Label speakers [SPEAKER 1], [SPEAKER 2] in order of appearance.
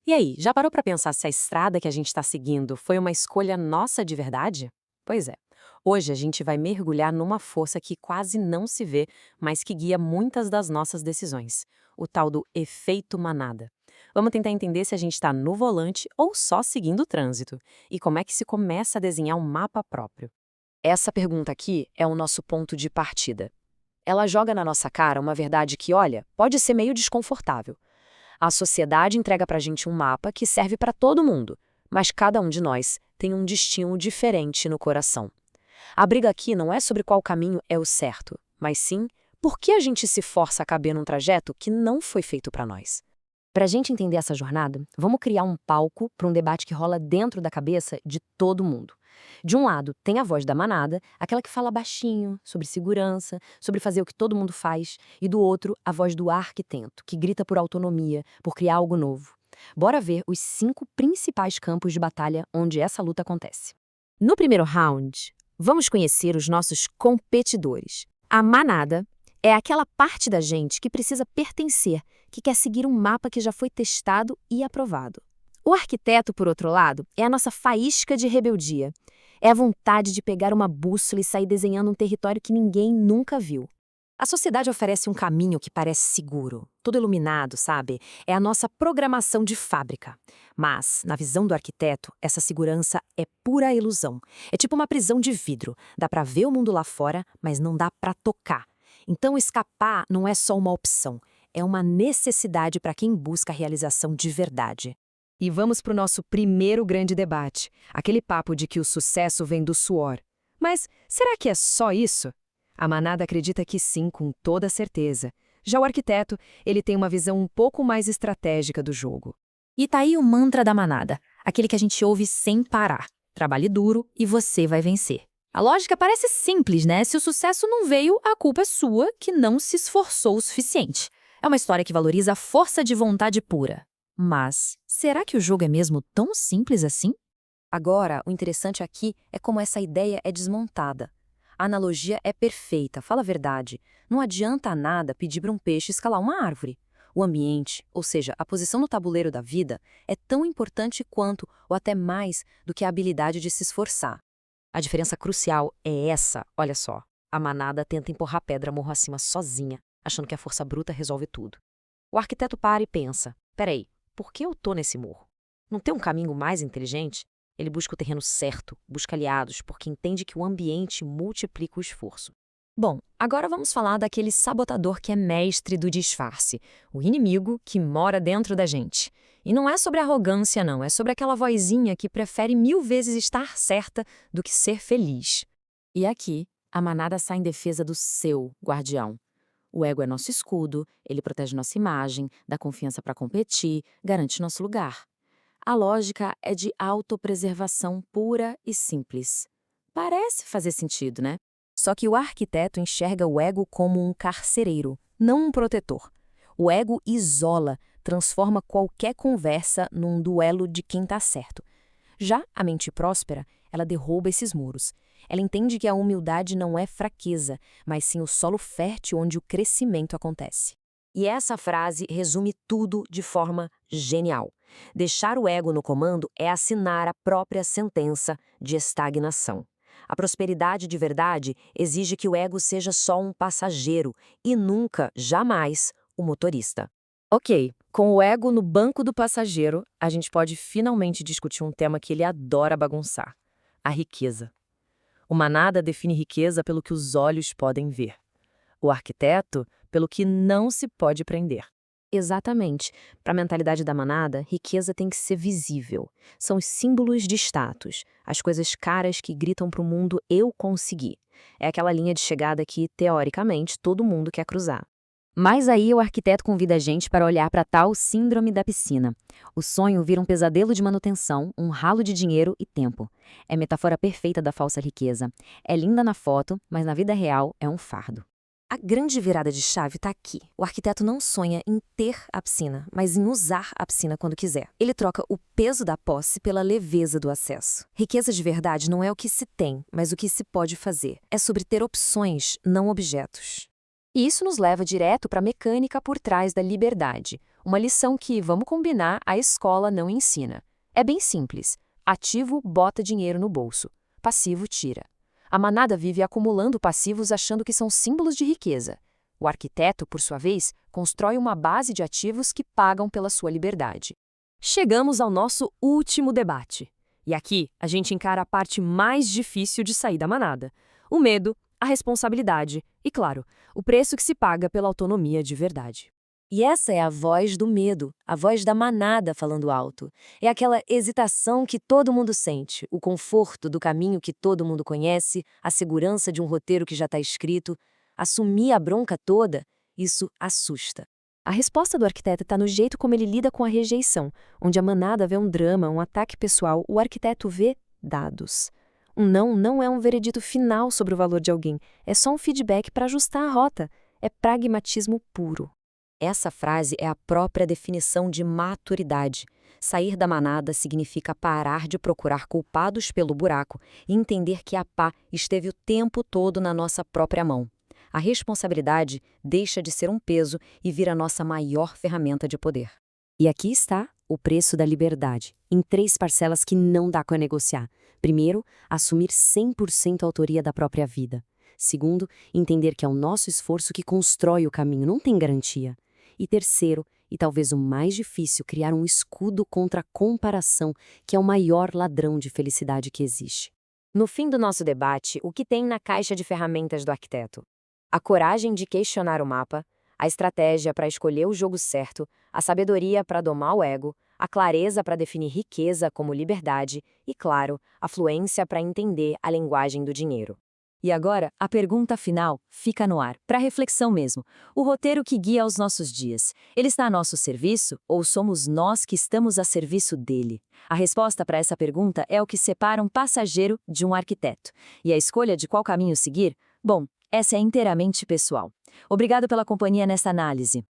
[SPEAKER 1] E aí, já parou para pensar se a estrada que a gente está seguindo foi uma escolha nossa de verdade? Pois é. Hoje a gente vai mergulhar numa força que quase não se vê, mas que guia muitas das nossas decisões. O tal do efeito manada. Vamos tentar entender se a gente está no volante ou só seguindo o trânsito. E como é que se começa a desenhar um mapa próprio.
[SPEAKER 2] Essa pergunta aqui é o nosso ponto de partida. Ela joga na nossa cara uma verdade que, olha, pode ser meio desconfortável. A sociedade entrega pra gente um mapa que serve para todo mundo, mas cada um de nós tem um destino diferente no coração. A briga aqui não é sobre qual caminho é o certo, mas sim por que a gente se força a caber num trajeto que não foi feito para nós. Para a gente entender essa jornada, vamos criar um palco para um debate que rola dentro da cabeça de todo mundo. De um lado, tem a voz da manada, aquela que fala baixinho, sobre segurança, sobre fazer o que todo mundo faz, e do outro, a voz do arquiteto, que grita por autonomia, por criar algo novo. Bora ver os 5 principais campos de batalha onde essa luta acontece. No primeiro round, vamos conhecer os nossos competidores. A manada é aquela parte da gente que precisa pertencer, que quer seguir um mapa que já foi testado e aprovado. O arquiteto, por outro lado, é a nossa faísca de rebeldia. É a vontade de pegar uma bússola e sair desenhando um território que ninguém nunca viu. A sociedade oferece um caminho que parece seguro, todo iluminado, sabe? É a nossa programação de fábrica. Mas, na visão do arquiteto, essa segurança é pura ilusão. É tipo uma prisão de vidro. Dá pra ver o mundo lá fora, mas não dá pra tocar. Então, escapar não é só uma opção, é uma necessidade para quem busca a realização de verdade. E vamos para o nosso primeiro grande debate, aquele papo de que o sucesso vem do suor. Mas será que é só isso? A manada acredita que sim, com toda certeza. Já o arquiteto, ele tem uma visão um pouco mais estratégica do jogo. E tá aí o mantra da manada, aquele que a gente ouve sem parar. Trabalhe duro e você vai vencer. A lógica parece simples, né? Se o sucesso não veio, a culpa é sua, que não se esforçou o suficiente. É uma história que valoriza a força de vontade pura. Mas, será que o jogo é mesmo tão simples assim? Agora, o interessante aqui é como essa ideia é desmontada. A analogia é perfeita, fala a verdade. Não adianta nada pedir para um peixe escalar uma árvore. O ambiente, ou seja, a posição no tabuleiro da vida, é tão importante quanto, ou até mais, do que a habilidade de se esforçar. A diferença crucial é essa, olha só. A manada tenta empurrar a pedra morro acima sozinha, achando que a força bruta resolve tudo. O arquiteto para e pensa, peraí, por que eu tô nesse morro? Não tem um caminho mais inteligente? Ele busca o terreno certo, busca aliados, porque entende que o ambiente multiplica o esforço. Bom, agora vamos falar daquele sabotador que é mestre do disfarce, o inimigo que mora dentro da gente. E não é sobre arrogância, não, é sobre aquela vozinha que prefere 1000 vezes estar certa do que ser feliz. E aqui, a manada sai em defesa do seu guardião. O ego é nosso escudo, ele protege nossa imagem, dá confiança para competir, garante nosso lugar. A lógica é de autopreservação pura e simples. Parece fazer sentido, né? Só que o arquiteto enxerga o ego como um carcereiro, não um protetor. O ego isola, transforma qualquer conversa num duelo de quem está certo. Já a mente próspera, ela derruba esses muros. Ela entende que a humildade não é fraqueza, mas sim o solo fértil onde o crescimento acontece. E essa frase resume tudo de forma genial. Deixar o ego no comando é assinar a própria sentença de estagnação. A prosperidade de verdade exige que o ego seja só um passageiro e nunca, jamais, o motorista. Ok, com o ego no banco do passageiro, a gente pode finalmente discutir um tema que ele adora bagunçar: a riqueza. O manada define riqueza pelo que os olhos podem ver. O arquiteto, pelo que não se pode prender. Exatamente. Para a mentalidade da manada, riqueza tem que ser visível. São os símbolos de status, as coisas caras que gritam para o mundo eu consegui. É aquela linha de chegada que, teoricamente, todo mundo quer cruzar. Mas aí o arquiteto convida a gente para olhar para a tal síndrome da piscina. O sonho vira um pesadelo de manutenção, um ralo de dinheiro e tempo. É metáfora perfeita da falsa riqueza. É linda na foto, mas na vida real é um fardo. A grande virada de chave está aqui. O arquiteto não sonha em ter a piscina, mas em usar a piscina quando quiser. Ele troca o peso da posse pela leveza do acesso. Riqueza de verdade não é o que se tem, mas o que se pode fazer. É sobre ter opções, não objetos. E isso nos leva direto para a mecânica por trás da liberdade. Uma lição que, vamos combinar, a escola não ensina. É bem simples. Ativo bota dinheiro no bolso. Passivo tira. A manada vive acumulando passivos achando que são símbolos de riqueza. O arquiteto, por sua vez, constrói uma base de ativos que pagam pela sua liberdade.
[SPEAKER 3] Chegamos ao nosso último debate. E aqui a gente encara a parte mais difícil de sair da manada: o medo, a responsabilidade e, claro, o preço que se paga pela autonomia de verdade.
[SPEAKER 2] E essa é a voz do medo, a voz da manada falando alto. É aquela hesitação que todo mundo sente, o conforto do caminho que todo mundo conhece, a segurança de um roteiro que já está escrito. Assumir a bronca toda, isso assusta.
[SPEAKER 3] A resposta do arquiteto está no jeito como ele lida com a rejeição. Onde a manada vê um drama, um ataque pessoal, o arquiteto vê dados. Um não é um veredito final sobre o valor de alguém, é só um feedback para ajustar a rota. É pragmatismo puro.
[SPEAKER 2] Essa frase é a própria definição de maturidade. Sair da manada significa parar de procurar culpados pelo buraco e entender que a pá esteve o tempo todo na nossa própria mão. A responsabilidade deixa de ser um peso e vira nossa maior ferramenta de poder. E aqui está o preço da liberdade, em 3 parcelas que não dá para negociar. Primeiro, assumir 100% a autoria da própria vida. Segundo, entender que é o nosso esforço que constrói o caminho, não tem garantia. E terceiro, e talvez o mais difícil, criar um escudo contra a comparação, que é o maior ladrão de felicidade que existe. No fim do nosso debate, o que tem na caixa de ferramentas do arquiteto? A coragem de questionar o mapa, a estratégia para escolher o jogo certo, a sabedoria para domar o ego, a clareza para definir riqueza como liberdade e, claro, a fluência para entender a linguagem do dinheiro. E agora, a pergunta final fica no ar, para reflexão mesmo. O roteiro que guia os nossos dias, ele está a nosso serviço ou somos nós que estamos a serviço dele? A resposta para essa pergunta é o que separa um passageiro de um arquiteto. E a escolha de qual caminho seguir? Bom, essa é inteiramente pessoal. Obrigado pela companhia nesta análise.